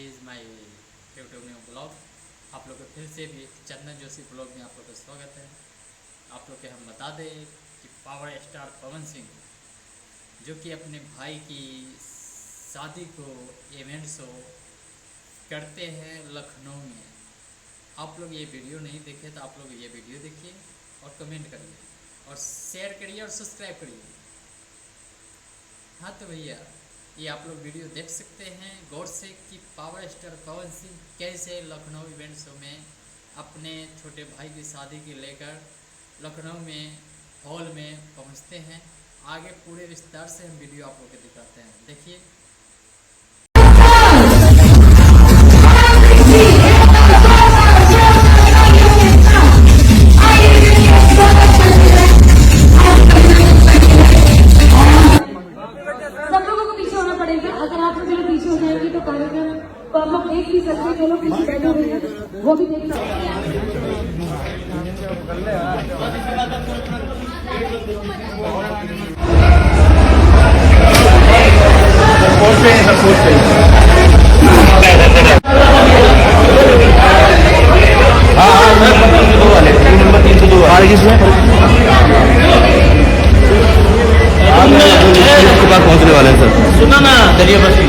Is my YouTube new blog. आप लोग को फिर से भी चंदन जोशी ब्लॉग में आप लोग का स्वागत है। आप लोग के हम बता दें कि पावर स्टार पवन सिंह जो कि अपने भाई की शादी को इवेंट शो करते हैं लखनऊ में। आप लोग ये वीडियो नहीं देखे तो आप लोग ये वीडियो देखिए और कमेंट करिए और शेयर करिए और सब्सक्राइब करिए। हाँ तो भैया ये आप लोग वीडियो देख सकते हैं गौर से कि पावर स्टार पवन सिंह कैसे लखनऊ इवेंट शो में अपने छोटे भाई की शादी के लेकर लखनऊ में हॉल में पहुंचते हैं। आगे पूरे विस्तार से हम वीडियो आप लोग को दिखाते हैं, देखिए। सब लोगों को पीछे होना पड़ेगा। अगर आप लोग पीछे हो जाएंगे तो कार्यक्रम तो आप लोग देख भी सकते हैं। जो लोग पीछे बैठे हुए हैं वो भी देख सकते पहुंचने वाले हैं सर। सुना ना दरिया बसी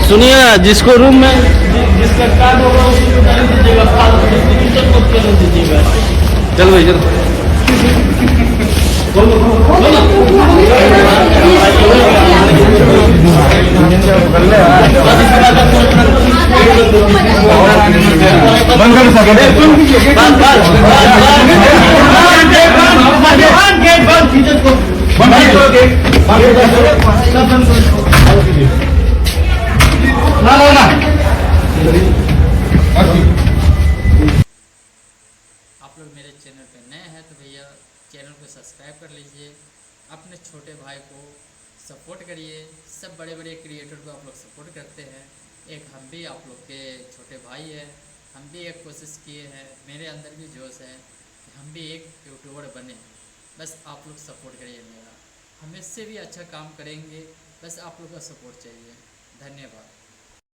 सुनिए जिसको रूम में जिसका कार्ड होगा उसको नहीं दीजिएगा, फालतू डिस्ट्रीब्यूटर को क्यों नहीं दीजिएगा। चल भाई चल। बंद कर आप लोग मेरे चैनल पे नए हैं तो भैया चैनल को सब्सक्राइब कर लीजिए, अपने छोटे भाई को सपोर्ट करिए। सब बड़े बड़े क्रिएटर को आप लोग सपोर्ट करते हैं, एक हम भी आप लोग के छोटे भाई हैं। हम भी एक कोशिश किए हैं, मेरे अंदर भी जोश है कि हम भी एक यूट्यूबर बने। बस आप लोग सपोर्ट करिए मेरा, हम इससे भी अच्छा काम करेंगे। बस आप लोग का सपोर्ट चाहिए। धन्यवाद।